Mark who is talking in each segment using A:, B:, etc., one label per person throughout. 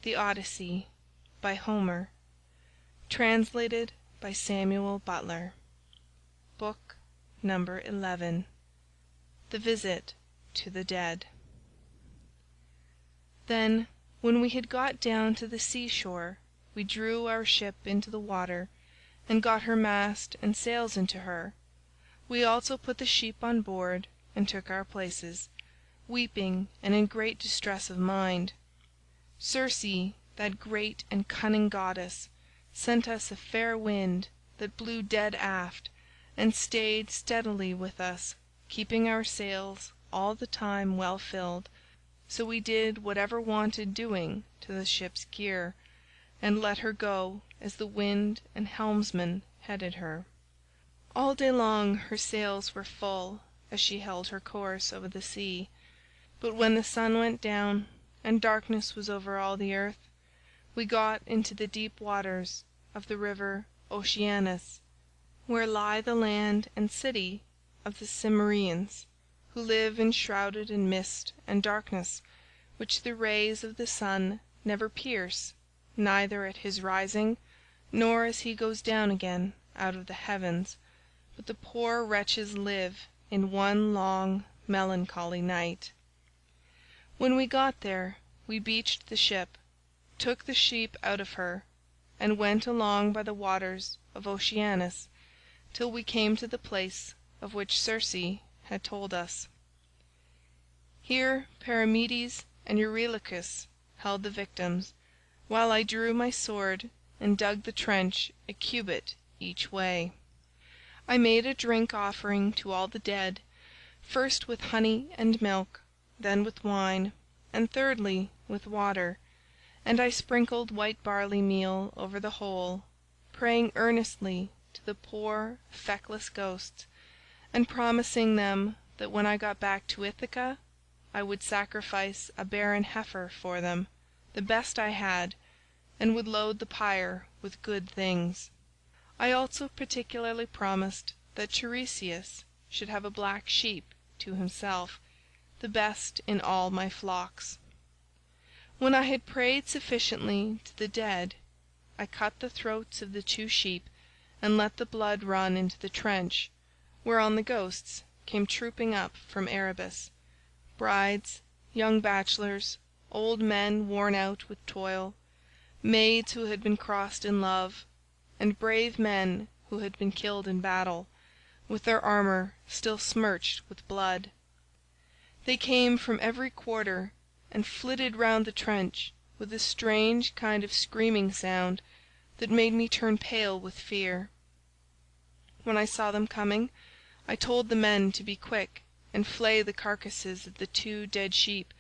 A: The Odyssey, by Homer. Translated by Samuel Butler. Book number 11. The Visit to the Dead. Then, when we had got down to the seashore, we drew our ship into the water, and got her mast and sails into her. We also put the sheep on board, and took our places, weeping and in great distress of mind. Circe, that great and cunning goddess, sent us a fair wind that blew dead aft, and stayed steadily with us, keeping our sails all the time well filled, so we did whatever wanted doing to the ship's gear, and let her go as the wind and helmsman headed her. All day long her sails were full as she held her course over the sea, but when the sun went down and darkness was over all the earth, we got into the deep waters of the river Oceanus, where lie the land and city of the Cimmerians, who live enshrouded in mist and darkness, which the rays of the sun never pierce, neither at his rising nor as he goes down again out of the heavens, but the poor wretches live in one long melancholy night. When we got there, we beached the ship, took the sheep out of her, and went along by the waters of Oceanus till we came to the place of which Circe had told us. Here Perimedes and Eurylochus held the victims, while I drew my sword and dug the trench a cubit each way. I made a drink offering to all the dead, first with honey and milk, then with wine, and thirdly with water, and I sprinkled white barley meal over the whole, praying earnestly to the poor feckless ghosts, and promising them that when I got back to Ithaca I would sacrifice a barren heifer for them, the best I had, and would load the pyre with good things. I also particularly promised that Tiresias should have a black sheep to himself, the best in all my flocks. When I had prayed sufficiently to the dead, I cut the throats of the 2 sheep and let the blood run into the trench, whereon the ghosts came trooping up from Erebus, brides, young bachelors, old men worn out with toil, maids who had been crossed in love, and brave men who had been killed in battle, with their armour still smirched with blood. They came from every quarter and flitted round the trench with a strange kind of screaming sound that made me turn pale with fear. When I saw them coming, I told the men to be quick and flay the carcasses of the 2 dead sheep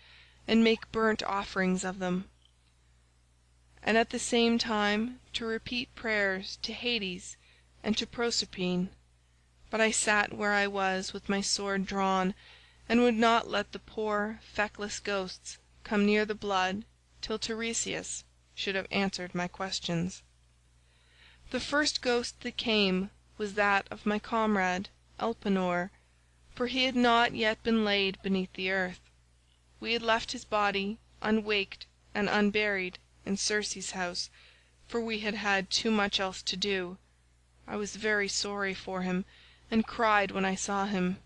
A: and make burnt offerings of them, and at the same time to repeat prayers to Hades and to Proserpine. But I sat where I was with my sword drawn, and would not let the poor feckless ghosts come near the blood till Tiresias should have answered my questions. The first ghost that came was that of my comrade Elpenor, for he had not yet been laid beneath the earth. We had left his body unwaked and unburied in Circe's house, for we had had too much else to do. I was very sorry for him, and cried when I saw him.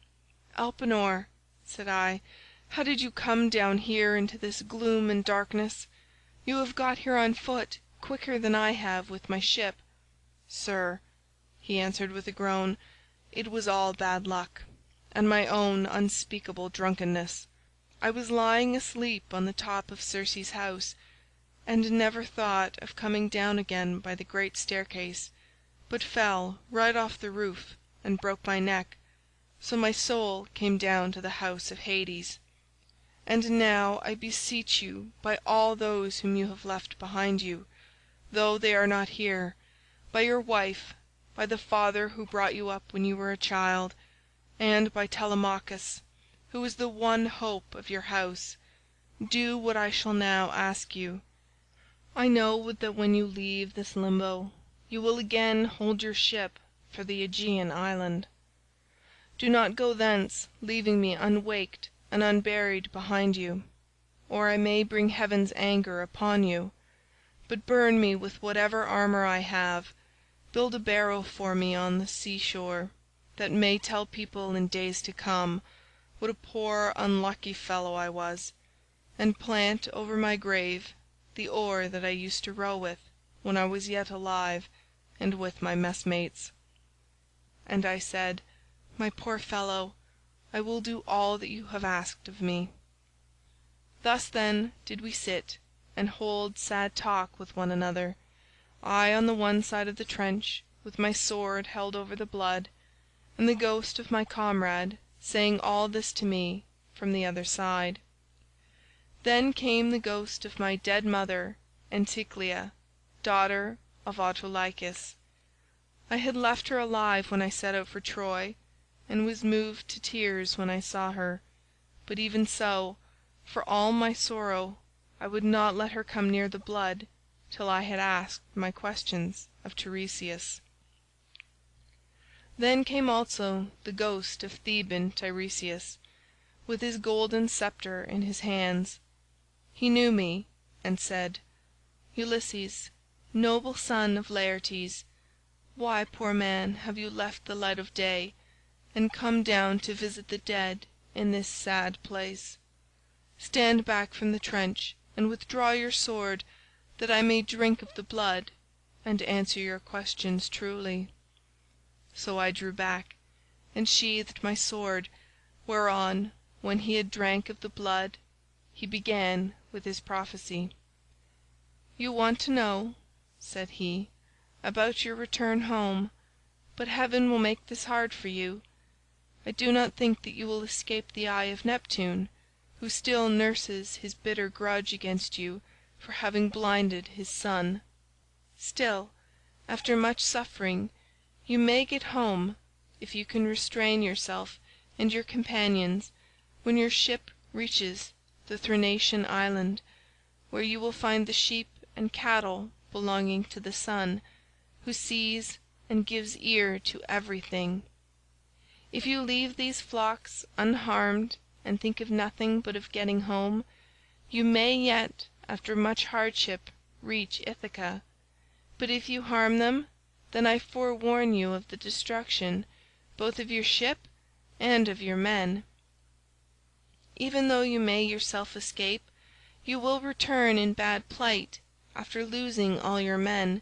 A: "Elpenor," said I, "how did you come down here into this gloom and darkness? You have got here on foot quicker than I have with my ship." "Sir," he answered with a groan, "it was all bad luck, and my own unspeakable drunkenness. I was lying asleep on the top of Circe's house, and never thought of coming down again by the great staircase, but fell right off the roof and broke my neck, so my soul came down to the house of Hades. And now I beseech you by all those whom you have left behind you, though they are not here, by your wife, by the father who brought you up when you were a child, and by Telemachus, who is the one hope of your house, do what I shall now ask you. I know that when you leave this limbo you will again hold your ship for the Aegean island. Do not go thence leaving me unwaked and unburied behind you, or I may bring heaven's anger upon you. but burn me with whatever armour I have. Build a barrow for me on the sea shore, that may tell people in days to come what a poor unlucky fellow I was, and plant over my grave the oar that I used to row with when I was yet alive and with my messmates." And I said, "My poor fellow, I will do all that you have asked of me." Thus then did we sit and hold sad talk with one another, I on the one side of the trench with my sword held over the blood, and the ghost of my comrade saying all this to me from the other side. Then came the ghost of my dead mother Anticlea, daughter of Autolycus. I had left her alive when I set out for Troy, and was moved to tears when I saw her, but even so, for all my sorrow, I would not let her come near the blood till I had asked my questions of Tiresias. Then came also the ghost of Theban Tiresias, with his golden sceptre in his hands. He knew me, and said, "Ulysses, noble son of Laertes, why, poor man, have you left the light of day, and come down to visit the dead in this sad place? Stand back from the trench, and withdraw your sword, that I may drink of the blood, and answer your questions truly." So I drew back, and sheathed my sword, whereon, when he had drank of the blood, he began with his prophecy. "You want to know," said he, "about your return home, but heaven will make this hard for you. I do not think that you will escape the eye of Neptune, who still nurses his bitter grudge against you for having blinded his son. Still, after much suffering, you may get home, if you can restrain yourself and your companions, when your ship reaches the Thrinacian island, where you will find the sheep and cattle belonging to the sun, who sees and gives ear to everything. If you leave these flocks unharmed and think of nothing but of getting home, you may yet after much hardship reach Ithaca, but if you harm them, then I forewarn you of the destruction both of your ship and of your men. Even though you may yourself escape, you will return in bad plight after losing all your men,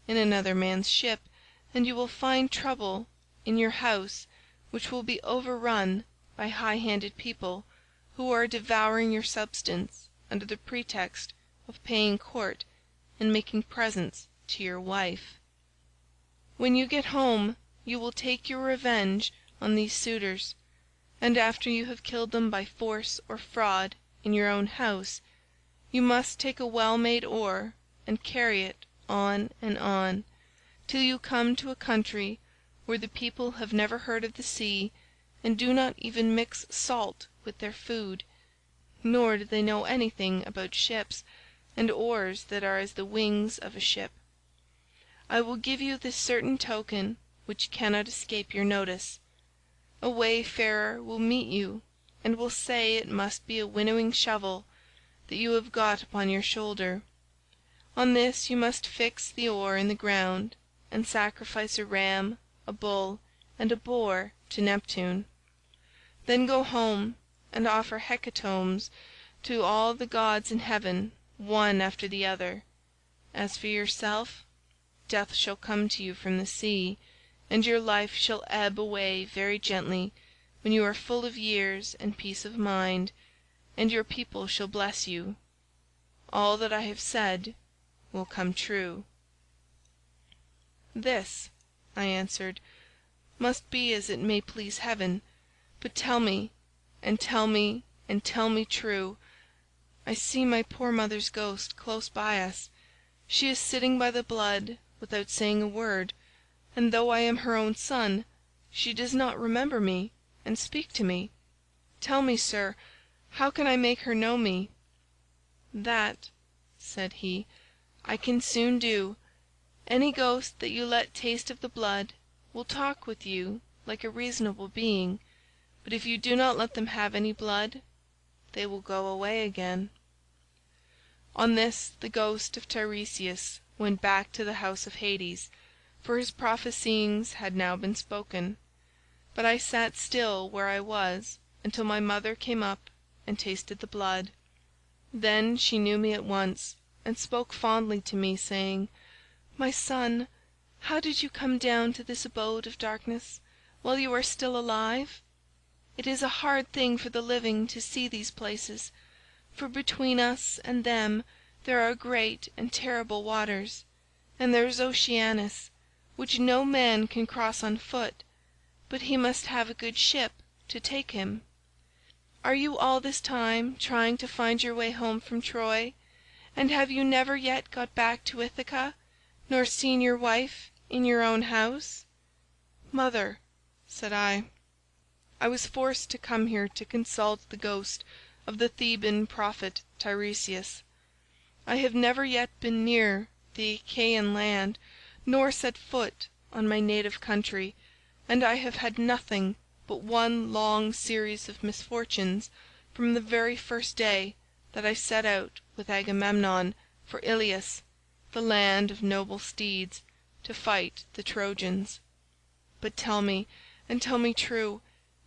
A: in another man's ship, and you will find trouble in your house which will be overrun by high-handed people who are devouring your substance under the pretext of paying court and making presents to your wife. When you get home you will take your revenge on these suitors, and after you have killed them by force or fraud in your own house, you must take a well-made oar and carry it on and on, till you come to a country where the people have never heard of the sea and do not even mix salt with their food, nor do they know anything about ships and oars that are as the wings of a ship. I will give you this certain token which cannot escape your notice. A wayfarer will meet you and will say it must be a winnowing shovel that you have got upon your shoulder. On this you must fix the oar in the ground, and sacrifice a ram, a bull, and a boar to Neptune. Then go home and offer hecatombs to all the gods in heaven one after the other. As for yourself, death shall come to you from the sea, and your life shall ebb away very gently when you are full of years and peace of mind, and your people shall bless you. All that I have said will come true." "This," I answered, "must be as it may please heaven, but tell me, and tell me, and tell me true. I see my poor mother's ghost close by us. She is sitting by the blood without saying a word, and though I am her own son, she does not remember me and speak to me. Tell me, sir, how can I make her know me?" "That," said he, "I can soon do. Any ghost that you let taste of the blood will talk with you like a reasonable being, but if you do not let them have any blood, they will go away again." On this the ghost of Tiresias went back to the house of Hades, for his prophesyings had now been spoken. But I sat still where I was until my mother came up and tasted the blood. Then she knew me at once, and spoke fondly to me, saying, "My son, how did you come down to this abode of darkness while you are still alive? It is a hard thing for the living to see these places, for between us and them there are great and terrible waters, and there is Oceanus, which no man can cross on foot, but he must have a good ship to take him. Are you all this time trying to find your way home from Troy, and have you never yet got back to Ithaca, nor seen your wife in your own house?" "Mother," said I was forced to come here to consult the ghost of the Theban prophet Tiresias. I have never yet been near the Achaean land, nor set foot on my native country, and I have had nothing but one long series of misfortunes from the very first day that I set out with Agamemnon for Ilius, the land of noble steeds, to fight the Trojans. But tell me, and tell me true,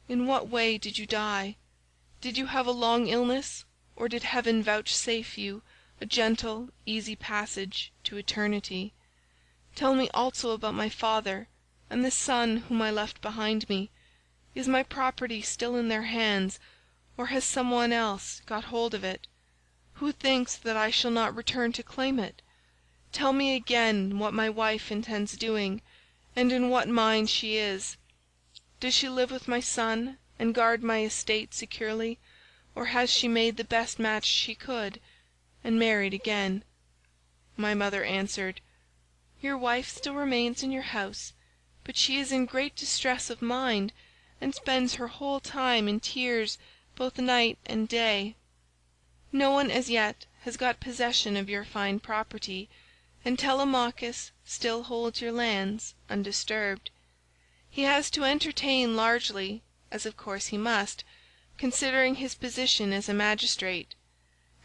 A: in what way did you die? Did you have a long illness, or did heaven vouchsafe you a gentle, easy passage to eternity? Tell me also about my father and the son whom I left behind me. Is my property still in their hands, or has some one else got hold of it? Who thinks that I shall not return to claim it? Tell me again what my wife intends doing, and in what mind she is. Does she live with my son and guard my estate securely, or has she made the best match she could, and married again?" My mother answered, "Your wife still remains in your house, but she is in great distress of mind, and spends her whole time in tears both night and day. No one as yet has got possession of your fine property, and Telemachus still holds your lands undisturbed. He has to entertain largely, as of course he must, considering his position as a magistrate,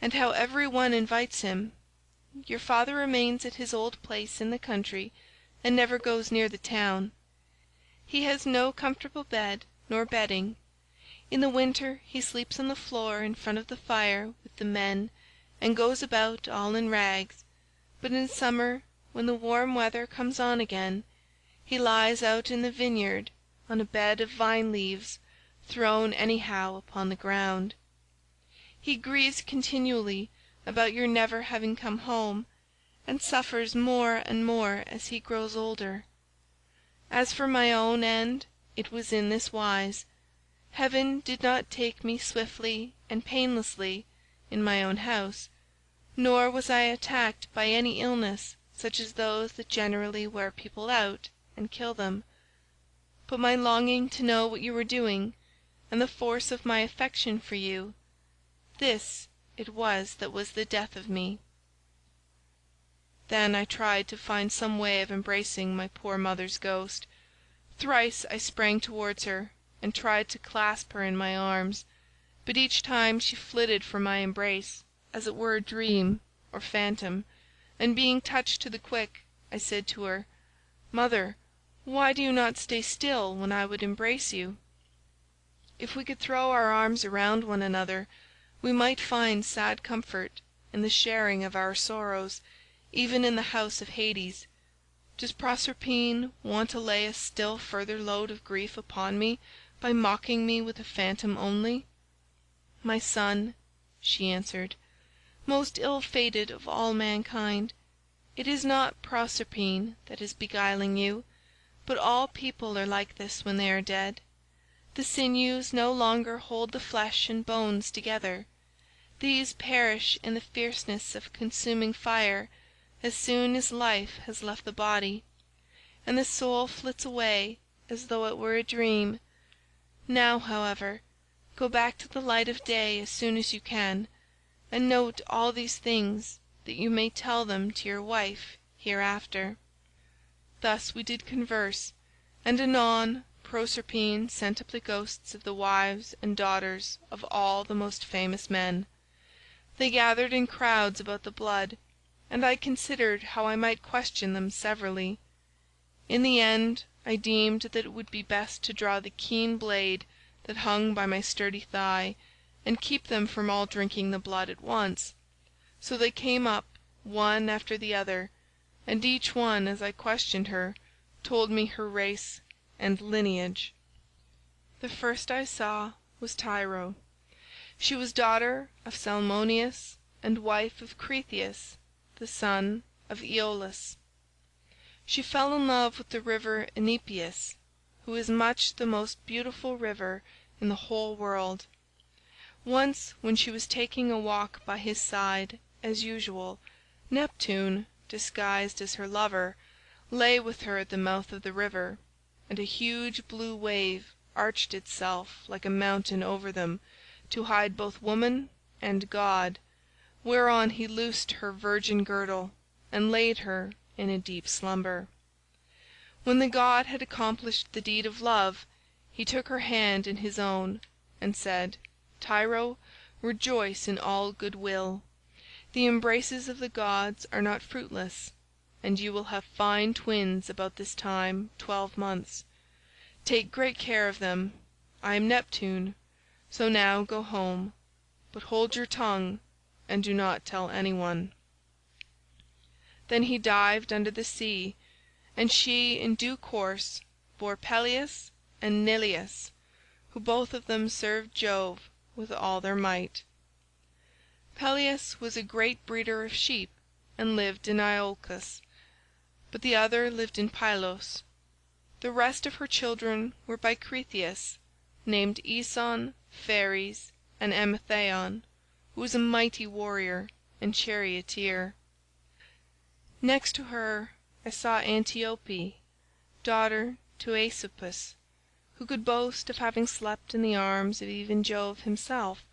A: and how every one invites him. Your father remains at his old place in the country, and never goes near the town. He has no comfortable bed nor bedding. In the winter he sleeps on the floor in front of the fire with the men, and goes about all in rags, but in summer, when the warm weather comes on again, he lies out in the vineyard on a bed of vine leaves thrown anyhow upon the ground. He grieves continually about your never having come home, and suffers more and more as he grows older. As for my own end, it was in this wise. Heaven did not take me swiftly and painlessly in my own house, nor was I attacked by any illness such as those that generally wear people out and kill them, but my longing to know what you were doing, and the force of my affection for you, this it was that was the death of me." Then I tried to find some way of embracing my poor mother's ghost. Thrice I sprang towards her and tried to clasp her in my arms, but each time she flitted from my embrace, as it were a dream or phantom, and being touched to the quick, I said to her, "Mother, why do you not stay still when I would embrace you? If we could throw our arms around one another, we might find sad comfort in the sharing of our sorrows, even in the house of Hades. Does Proserpine want to lay a still further load of grief upon me by mocking me with a phantom only?" "My son," she answered, "most ill-fated of all mankind, it is not Proserpine that is beguiling you, but all people are like this when they are dead. The sinews no longer hold the flesh and bones together. These perish in the fierceness of consuming fire as soon as life has left the body, and the soul flits away as though it were a dream. Now, however, go back to the light of day as soon as you can, and note all these things that you may tell them to your wife hereafter." Thus we did converse, and anon Proserpine sent up the ghosts of the wives and daughters of all the most famous men. They gathered in crowds about the blood, and I considered how I might question them severally. In the end I deemed that it would be best to draw the keen blade that hung by my sturdy thigh, and keep them from all drinking the blood at once. So they came up one after the other, and each one as I questioned her told me her race and lineage. The first I saw was Tyro. She was daughter of Salmoneus and wife of Cretheus, the son of Aeolus. She fell in love with the river Enipeus, who is much the most beautiful river in the whole world. Once when she was taking a walk by his side, as usual, Neptune, disguised as her lover, lay with her at the mouth of the river, and a huge blue wave arched itself like a mountain over them, to hide both woman and god, whereon he loosed her virgin girdle and laid her in a deep slumber. When the god had accomplished the deed of love, he took her hand in his own, and said, "Tyro, rejoice in all good will. The embraces of the gods are not fruitless, and you will have fine twins about this time 12 months. Take great care of them. I am Neptune, so now go home, but hold your tongue and do not tell any one." Then he dived under the sea, and she in due course bore Peleus and Neleus, who both of them served Jove with all their might. Peleus was a great breeder of sheep and lived in Iolcus, but the other lived in Pylos. The rest of her children were by Cretheus, named Aeson, Phares, and Amithaon, who was a mighty warrior and charioteer. Next to her I saw Antiope, daughter to Asopus, who could boast of having slept in the arms of even Jove himself,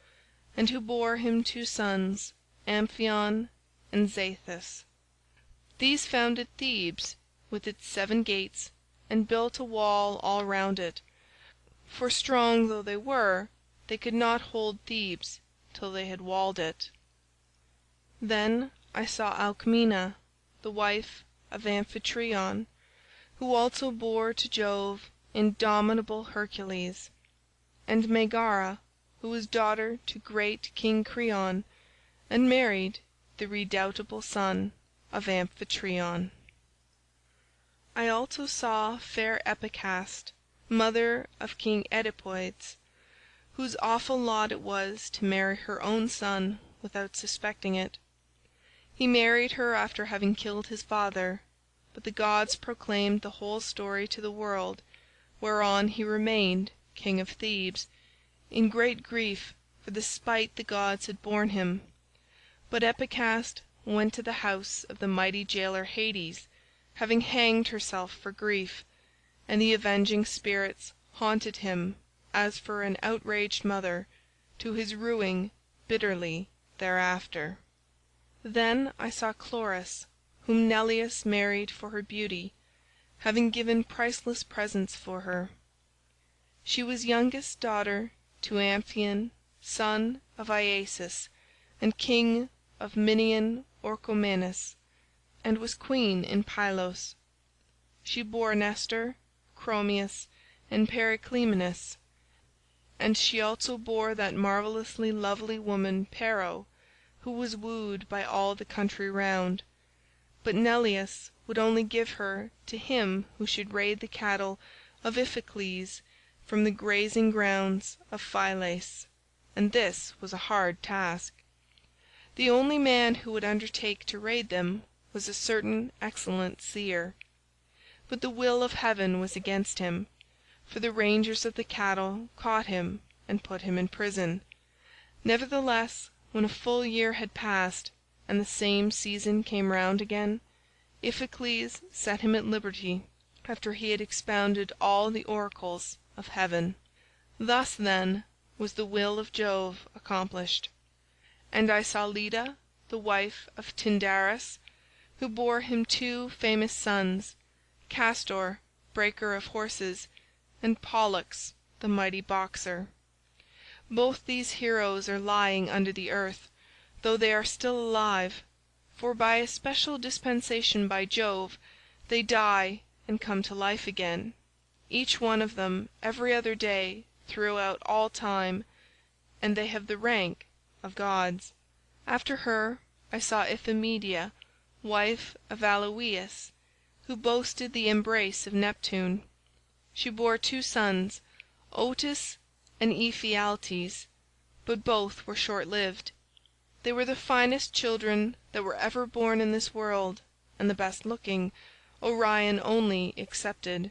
A: and who bore him 2 sons, Amphion and Zethus. These founded Thebes with its 7 gates, and built a wall all round it, for strong though they were, they could not hold Thebes till they had walled it. Then I saw Alcmena, the wife of Amphitryon, who also bore to Jove indomitable Hercules, and Megara, who was daughter to great King Creon, and married the redoubtable son of Amphitryon. I also saw fair Epicaste, mother of King Oedipodes, whose awful lot it was to marry her own son without suspecting it. He married her after having killed his father, but the gods proclaimed the whole story to the world, whereon he remained king of Thebes, in great grief for the spite the gods had borne him. But Epicaste went to the house of the mighty jailer Hades, having hanged herself for grief, and the avenging spirits haunted him as for an outraged mother, to his ruing bitterly thereafter. Then I saw Chloris, whom Neleus married for her beauty, having given priceless presents for her. She was youngest daughter to Amphion, son of Iasus, and king of Minian Orchomenus, and was queen in Pylos. She bore Nestor, Chromius, and Periclymenus, and she also bore that marvellously lovely woman Pero, who was wooed by all the country round, but Neleus would only give her to him who should raid the cattle of Iphicles from the grazing grounds of Phylace, and this was a hard task. The only man who would undertake to raid them was a certain excellent seer, but the will of heaven was against him, for the rangers of the cattle caught him and put him in prison. Nevertheless, when a full year had passed, and the same season came round again, Iphicles set him at liberty, after he had expounded all the oracles of heaven. Thus, then, was the will of Jove accomplished. And I saw Leda, the wife of Tyndarus, who bore him 2 famous sons, Castor, breaker of horses, and Pollux, the mighty boxer. Both these heroes are lying under the earth, though they are still alive, for by a special dispensation by Jove they die and come to life again, each one of them every other day throughout all time, and they have the rank of gods. After her I saw Iphimedia, wife of Aloeus, who boasted the embrace of Neptune. She bore 2 sons, Otus and Ephialtes, but both were short-lived. They were the finest children that were ever born in this world, and the best-looking, Orion only excepted.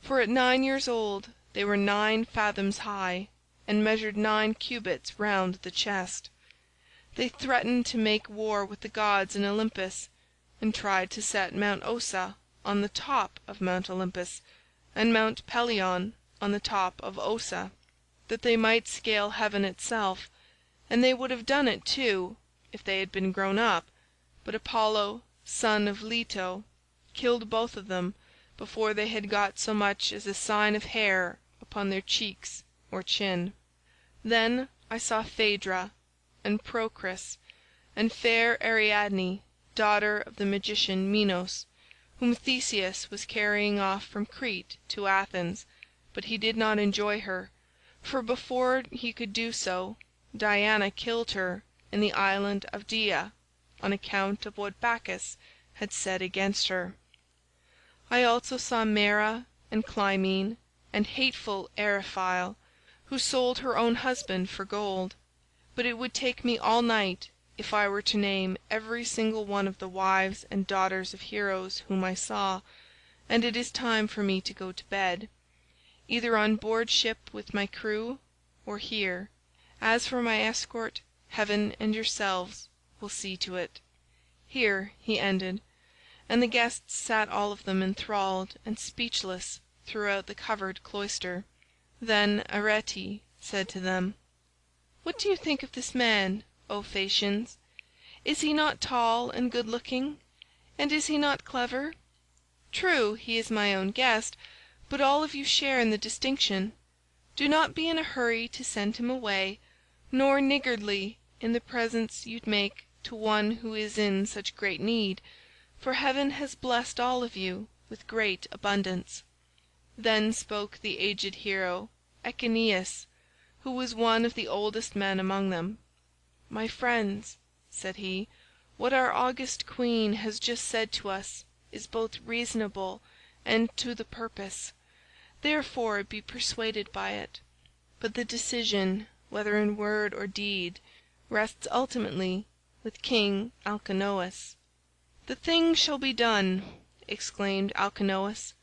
A: For at 9 years old they were 9 fathoms high, and measured 9 cubits round the chest. They threatened to make war with the gods in Olympus, and tried to set Mount Ossa on the top of Mount Olympus, and Mount Pelion on the top of Ossa, that they might scale heaven itself, and they would have done it too if they had been grown up, but Apollo, son of Leto, killed both of them before they had got so much as a sign of hair upon their cheeks or chin. Then I saw Phaedra, and Procris, and fair Ariadne, daughter of the magician Minos, whom Theseus was carrying off from Crete to Athens, but he did not enjoy her, for before he could do so Diana killed her in the island of Dia on account of what Bacchus had said against her. I also saw Maera and Clymene, and hateful Eriphyle, who sold her own husband for gold, but it would take me all night if I were to name every single one of the wives and daughters of heroes whom I saw, and it is time for me to go to bed, either on board ship with my crew, or here. As for my escort, heaven and yourselves will see to it." Here he ended, and the guests sat all of them enthralled and speechless throughout the covered cloister. Then Arete said to them, "What do you think of this man, O Phaeacians? Is he not tall and good-looking, and is he not clever? True, he is my own guest, but all of you share in the distinction. Do not be in a hurry to send him away, nor niggardly in the presents you make to one who is in such great need, for heaven has blessed all of you with great abundance." Then spoke the aged hero Echeneus, who was one of the oldest men among them. "My friends," said he, "what our august queen has just said to us is both reasonable and to the purpose, therefore be persuaded by it. But the decision, whether in word or deed, rests ultimately with King Alcinous." "The thing shall be done," exclaimed Alcinous,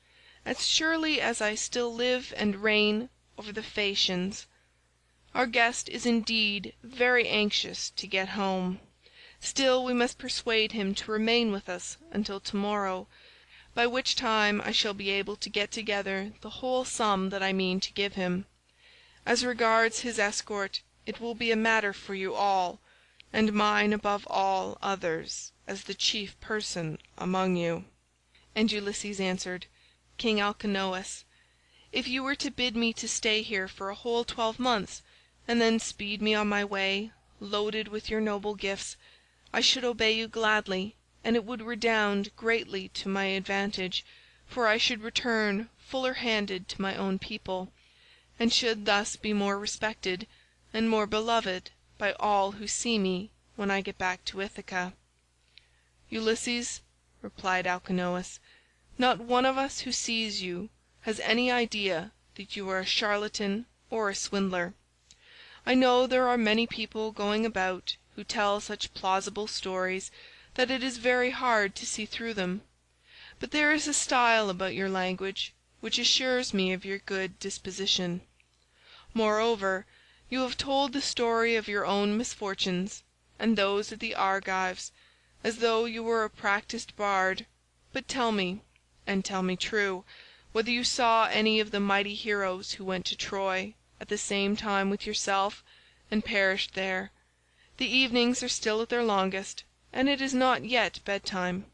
A: "as surely as I still live and reign over the Phaeacians. Our guest is indeed very anxious to get home. Still we must persuade him to remain with us until tomorrow, by which time I shall be able to get together the whole sum that I mean to give him. As regards his escort, it will be a matter for you all, and mine above all others as the chief person among you." And Ulysses answered, "King Alcinous, if you were to bid me to stay here for a whole 12 months, and then speed me on my way, loaded with your noble gifts, I should obey you gladly, and it would redound greatly to my advantage, for I should return fuller-handed to my own people, and should thus be more respected and more beloved by all who see me when I get back to Ithaca." "Ulysses," replied Alcinous, "not one of us who sees you has any idea that you are a charlatan or a swindler. I know there are many people going about who tell such plausible stories that it is very hard to see through them, but there is a style about your language which assures me of your good disposition. Moreover, you have told the story of your own misfortunes and those of the Argives, as though you were a practised bard. But tell me, and tell me true, whether you saw any of the mighty heroes who went to Troy at the same time with yourself, and perished there. The evenings are still at their longest, and it is not yet bedtime.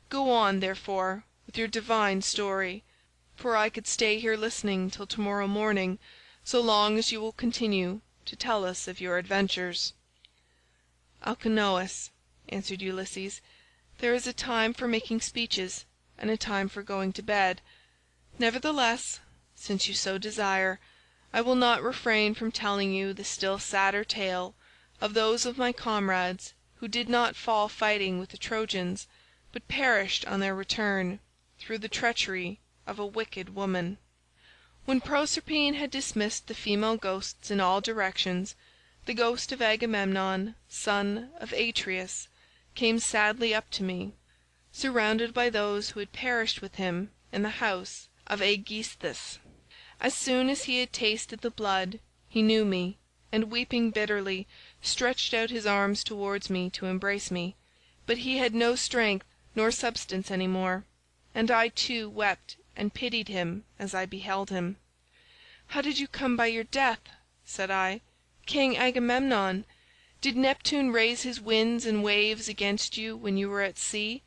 A: Go on, therefore, with your divine story, for I could stay here listening till tomorrow morning, so long as you will continue to tell us of your adventures." "Alcinous," answered Ulysses, "there is a time for making speeches and a time for going to bed. Nevertheless, since you so desire, I will not refrain from telling you the still sadder tale of those of my comrades who did not fall fighting with the Trojans, but perished on their return, through the treachery of a wicked woman. When Proserpine had dismissed the female ghosts in all directions, the ghost of Agamemnon, son of Atreus, came sadly up to me, surrounded by those who had perished with him in the house of Aegisthus. As soon as he had tasted the blood, he knew me, and weeping bitterly, stretched out his arms towards me to embrace me, but he had no strength nor substance any more, and I too wept and pitied him as I beheld him. 'How did you come by your death?' said I. 'King Agamemnon, did Neptune raise his winds and waves against you when you were at sea,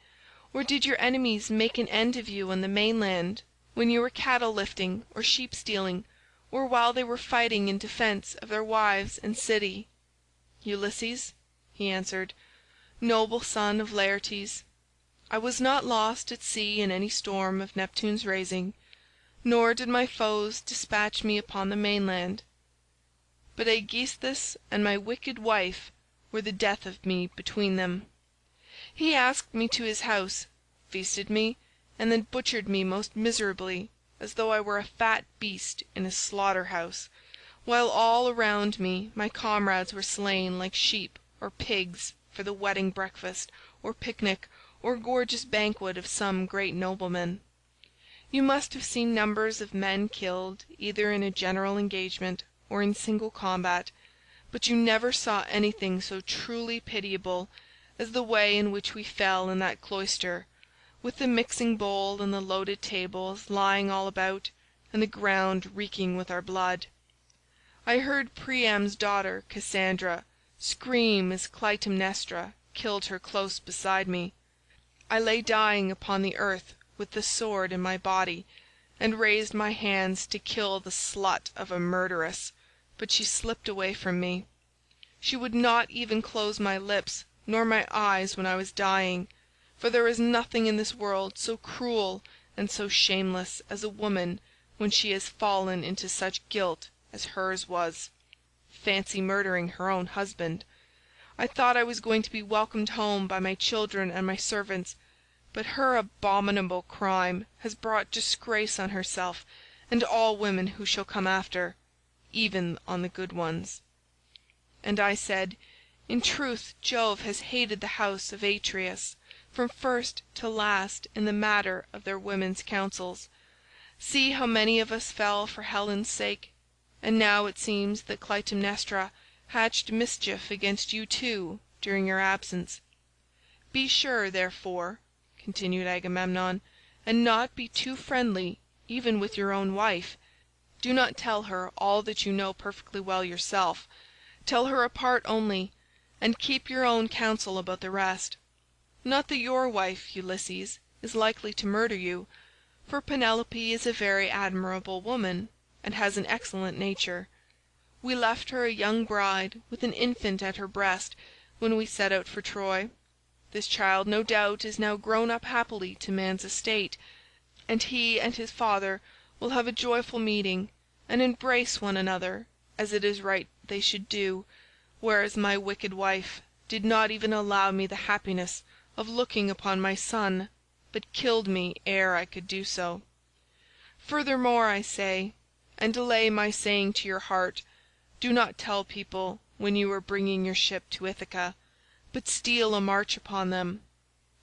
A: or did your enemies make an end of you on the mainland, when you were cattle lifting or sheep stealing, or while they were fighting in defence of their wives and city?' 'Ulysses,' he answered, 'noble son of Laertes, I was not lost at sea in any storm of Neptune's raising, nor did my foes dispatch me upon the mainland, but Aegisthus and my wicked wife were the death of me between them. He asked me to his house, feasted me, and then butchered me most miserably, as though I were a fat beast in a slaughter-house, while all around me my comrades were slain like sheep or pigs for the wedding breakfast or picnic or gorgeous banquet of some great nobleman. You must have seen numbers of men killed either in a general engagement or in single combat, but you never saw anything so truly pitiable as the way in which we fell in that cloister, with the mixing bowl and the loaded tables lying all about, and the ground reeking with our blood. I heard Priam's daughter Cassandra scream as Clytemnestra killed her close beside me. I lay dying upon the earth with the sword in my body, and raised my hands to kill the slut of a murderess, but she slipped away from me. She would not even close my lips nor my eyes when I was dying, for there is nothing in this world so cruel and so shameless as a woman when she has fallen into such guilt as hers was. Fancy murdering her own husband! I thought I was going to be welcomed home by my children and my servants, but her abominable crime has brought disgrace on herself and all women who shall come after, even on the good ones.' And I said, 'In truth Jove has hated the house of Atreus from first to last in the matter of their women's counsels. See how many of us fell for Helen's sake, and now it seems that Clytemnestra hatched mischief against you too during your absence. Be sure, therefore,' continued Agamemnon, 'and not be too friendly even with your own wife. Do not tell her all that you know perfectly well yourself. Tell her a part only, and keep your own counsel about the rest. Not that your wife, Ulysses, is likely to murder you, for Penelope is a very admirable woman, and has an excellent nature. We left her a young bride with an infant at her breast when we set out for Troy. This child no doubt is now grown up happily to man's estate, and he and his father will have a joyful meeting, and embrace one another as it is right they should do, whereas my wicked wife did not even allow me the happiness of looking upon my son, but killed me ere I could do so. Furthermore I say, and lay my saying to your heart, do not tell people when you are bringing your ship to Ithaca, but steal a march upon them,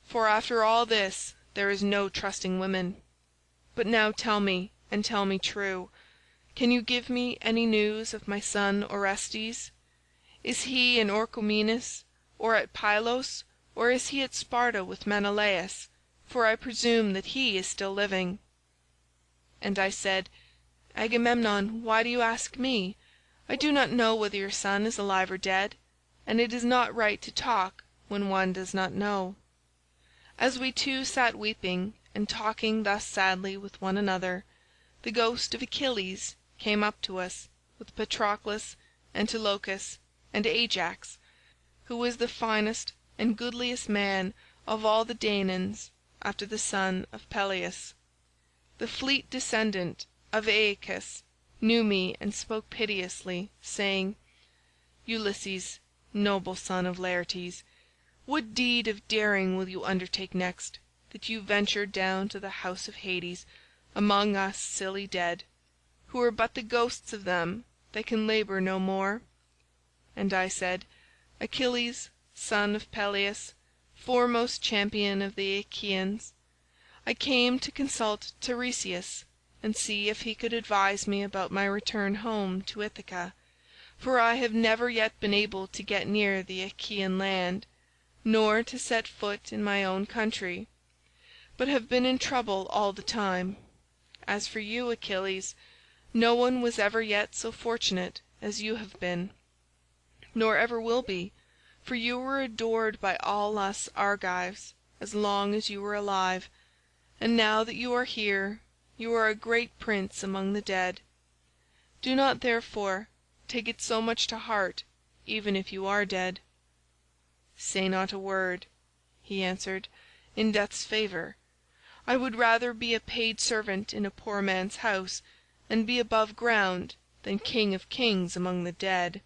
A: for after all this there is no trusting women. But now tell me, and tell me true, can you give me any news of my son Orestes? Is he in Orchomenus, or at Pylos, or is he at Sparta with Menelaus, for I presume that he is still living.' And I said, 'Agamemnon, why do you ask me? I do not know whether your son is alive or dead, and it is not right to talk when one does not know.' As we two sat weeping and talking thus sadly with one another, the ghost of Achilles came up to us with Patroclus, Antilochus, and Ajax, who was the finest and goodliest man of all the Danaans after the son of Peleus. The fleet descendant of Aeacus knew me and spoke piteously, saying, "Ulysses, noble son of Laertes, what deed of daring will you undertake next, that you venture down to the house of Hades among us silly dead, who are but the ghosts of them that can labour no more?" And I said, "Achilles, son of Peleus, foremost champion of the Achaeans, I came to consult Tiresias and see if he could advise me about my return home to Ithaca, for I have never yet been able to get near the Achaean land, nor to set foot in my own country, but have been in trouble all the time. As for you, Achilles, no one was ever yet so fortunate as you have been, nor ever will be, for you were adored by all us Argives as long as you were alive, and now that you are here, you are a great prince among the dead. Do not, therefore, take it so much to heart, even if you are dead." "Say not a word," he answered, "in death's favour. I would rather be a paid servant in a poor man's house, and be above ground, than king of kings among the dead.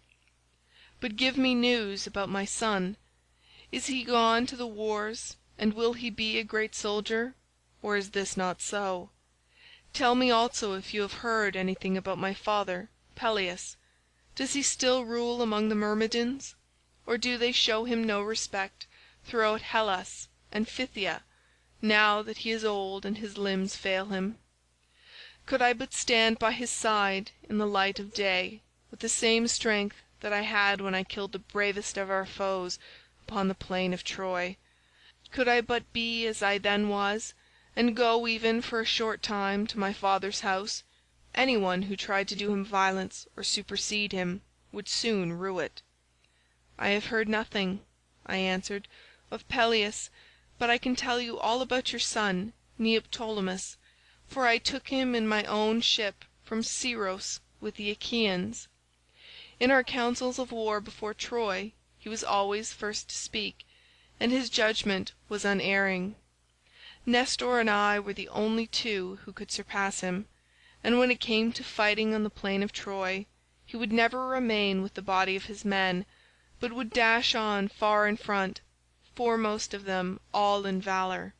A: But give me news about my son. Is he gone to the wars, and will he be a great soldier, or is this not so? Tell me also if you have heard anything about my father, Peleus. Does he still rule among the Myrmidons, or do they show him no respect throughout Hellas and Phthia, now that he is old and his limbs fail him? Could I but stand by his side in the light of day with the same strength that I had when I killed the bravest of our foes upon the plain of Troy, could I but be as I then was, and go even for a short time to my father's house, any one who tried to do him violence or supersede him would soon rue it." "I have heard nothing," I answered, "of Peleus, but I can tell you all about your son Neoptolemus, for I took him in my own ship from Scyros with the Achaeans. In our councils of war before Troy he was always first to speak, and his judgment was unerring. Nestor and I were the only two who could surpass him, and when it came to fighting on the plain of Troy, he would never remain with the body of his men, but would dash on far in front, foremost of them all in valour.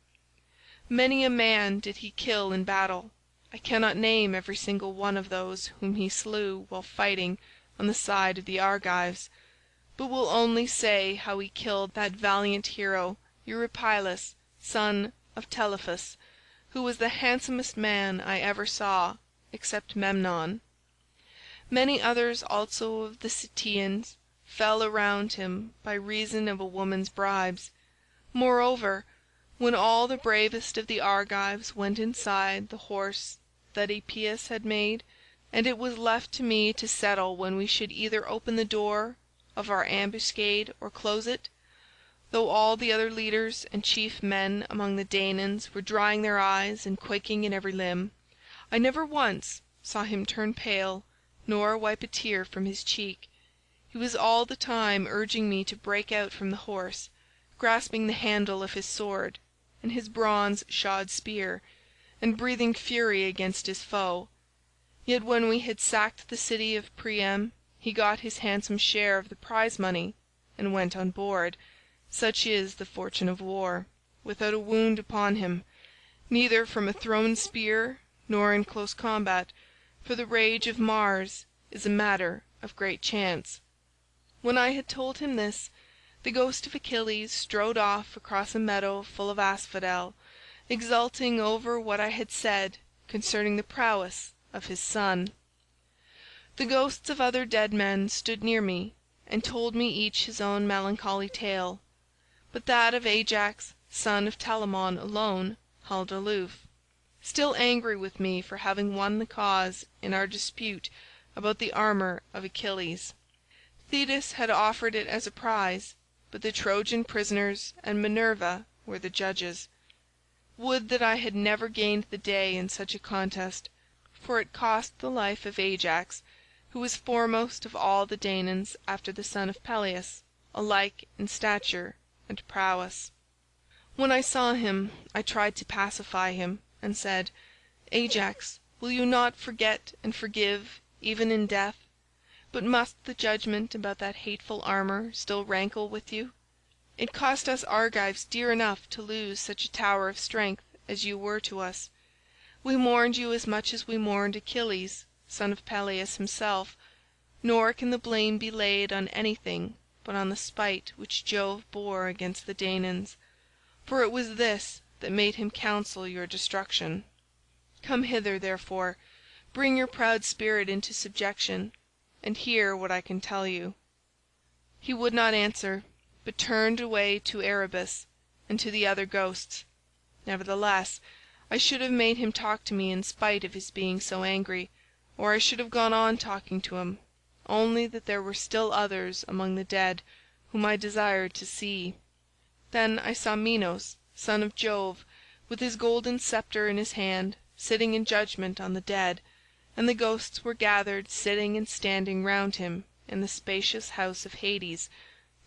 A: Many a man did he kill in battle. I cannot name every single one of those whom he slew while fighting on the side of the Argives, but will only say how he killed that valiant hero Eurypylus, son of Telephus, who was the handsomest man I ever saw, except Memnon. Many others also of the Ceteians fell around him by reason of a woman's bribes. Moreover, when all the bravest of the Argives went inside the horse that Epeius had made, and it was left to me to settle when we should either open the door of our ambuscade or close it, though all the other leaders and chief men among the Danaans were drying their eyes and quaking in every limb, I never once saw him turn pale nor wipe a tear from his cheek. He was all the time urging me to break out from the horse, grasping the handle of his sword and his bronze-shod spear, and breathing fury against his foe. Yet when we had sacked the city of Priam, he got his handsome share of the prize money and went on board, such is the fortune of war, without a wound upon him, neither from a thrown spear nor in close combat, for the rage of Mars is a matter of great chance." When I had told him this, the ghost of Achilles strode off across a meadow full of asphodel, exulting over what I had said concerning the prowess of his son. The ghosts of other dead men stood near me, and told me each his own melancholy tale, but that of Ajax son of Telamon alone held aloof, still angry with me for having won the cause in our dispute about the armour of Achilles. Thetis had offered it as a prize, but the Trojan prisoners and Minerva were the judges. Would that I had never gained the day in such a contest, for it cost the life of Ajax, who was foremost of all the Danaans after the son of Peleus, alike in stature and prowess. When I saw him I tried to pacify him, and said, "Ajax, will you not forget and forgive even in death? But must the judgment about that hateful armour still rankle with you? It cost us Argives dear enough to lose such a tower of strength as you were to us. We mourned you as much as we mourned Achilles, son of Peleus himself, nor can the blame be laid on anything but on the spite which Jove bore against the Danaans, for it was this that made him counsel your destruction. Come hither, therefore, bring your proud spirit into subjection, and hear what I can tell you." He would not answer, but turned away to Erebus and to the other ghosts. Nevertheless, I should have made him talk to me in spite of his being so angry, or I should have gone on talking to him, only that there were still others among the dead whom I desired to see. Then I saw Minos, son of Jove, with his golden sceptre in his hand, sitting in judgment on the dead, and the ghosts were gathered sitting and standing round him in the spacious house of Hades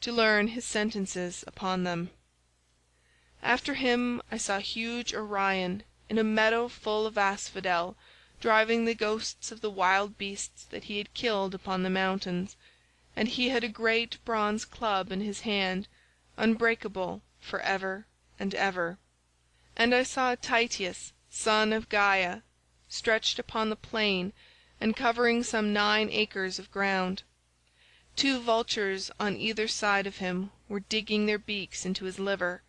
A: to learn his sentences upon them. After him I saw huge Orion in a meadow full of asphodel driving the ghosts of the wild beasts that he had killed upon the mountains, and he had a great bronze club in his hand, unbreakable for ever and ever. And I saw Tityus, son of Gaia, stretched upon the plain and covering some 9 acres of ground. 2 vultures on either side of him were digging their beaks into his liver,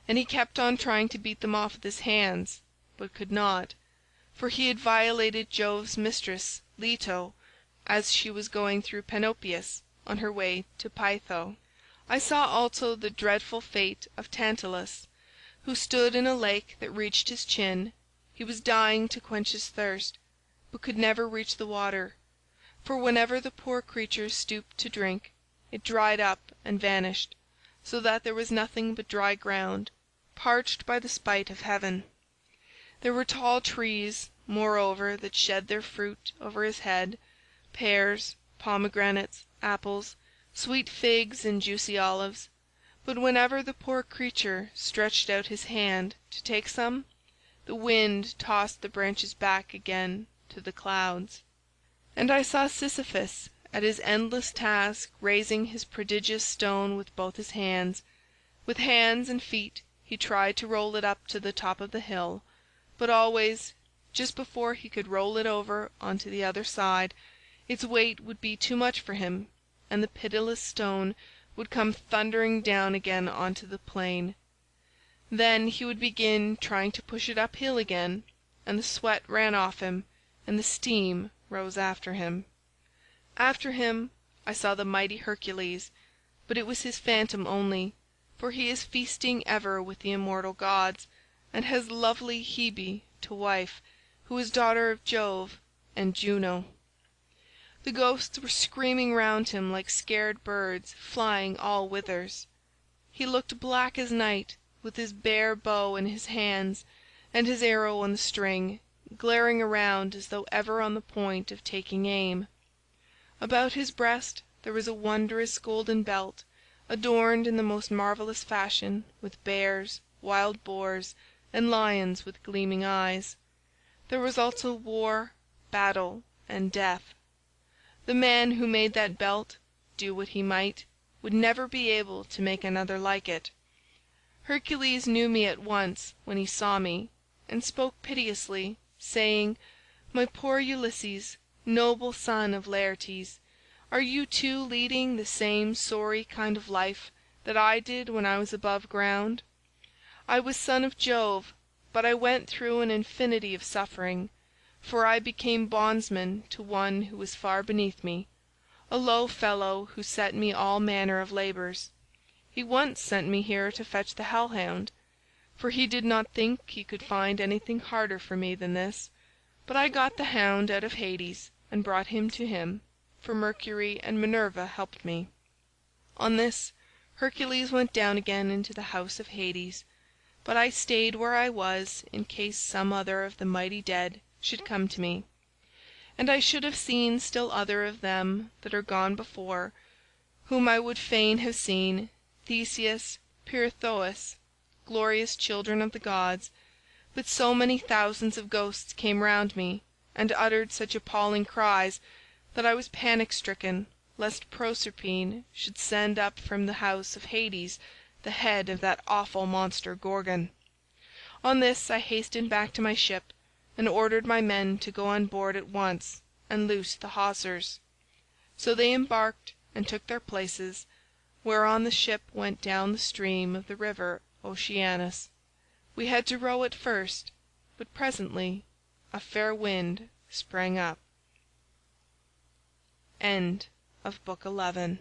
A: and he kept on trying to beat them off with his hands, but could not, for he had violated Jove's mistress Leto as she was going through Panopeus on her way to Pytho. I saw also the dreadful fate of Tantalus, who stood in a lake that reached his chin. He was dying to quench his thirst, but could never reach the water, for whenever the poor creature stooped to drink, it dried up and vanished, so that there was nothing but dry ground, parched by the spite of heaven. There were tall trees, moreover, that shed their fruit over his head, pears, pomegranates, apples, sweet figs and juicy olives, but whenever the poor creature stretched out his hand to take some, the wind tossed the branches back again to the clouds. And I saw Sisyphus at his endless task raising his prodigious stone with both his hands. With hands and feet he tried to roll it up to the top of the hill, but always, just before he could roll it over on to the other side, its weight would be too much for him, and the pitiless stone would come thundering down again on to the plain. Then he would begin trying to push it uphill again, and the sweat ran off him, and the steam rose after him. After him I saw the mighty Hercules, but it was his phantom only, for he is feasting ever with the immortal gods, and has lovely Hebe to wife, who is daughter of Jove and Juno. The ghosts were screaming round him like scared birds flying all whithers. He looked black as night, with his bare bow in his hands and his arrow on the string, glaring around as though ever on the point of taking aim. About his breast there was a wondrous golden belt, adorned in the most marvellous fashion with bears, wild boars, and lions with gleaming eyes. There was also war, battle, and death. The man who made that belt, do what he might, would never be able to make another like it. Hercules knew me at once when he saw me, and spoke piteously, saying, "My poor Ulysses, noble son of Laertes, are you too leading the same sorry kind of life that I did when I was above ground? I was son of Jove, but I went through an infinity of suffering, for I became bondsman to one who was far beneath me, a low fellow who set me all manner of labours. He once sent me here to fetch the hell hound, for he did not think he could find anything harder for me than this, but I got the hound out of Hades and brought him to him, for Mercury and Minerva helped me." On this Hercules went down again into the house of Hades, but I stayed where I was in case some other of the mighty dead should come to me, and I should have seen still other of them that are gone before, whom I would fain have seen, Theseus, Pirithous, glorious children of the gods, but so many thousands of ghosts came round me, and uttered such appalling cries that I was panic-stricken lest Proserpine should send up from the house of Hades the head of that awful monster Gorgon. On this I hastened back to my ship, and ordered my men to go on board at once and loose the hawsers. So they embarked and took their places, whereon the ship went down the stream of the river Oceanus. We had to row at first, but presently a fair wind sprang up. End of Book 11.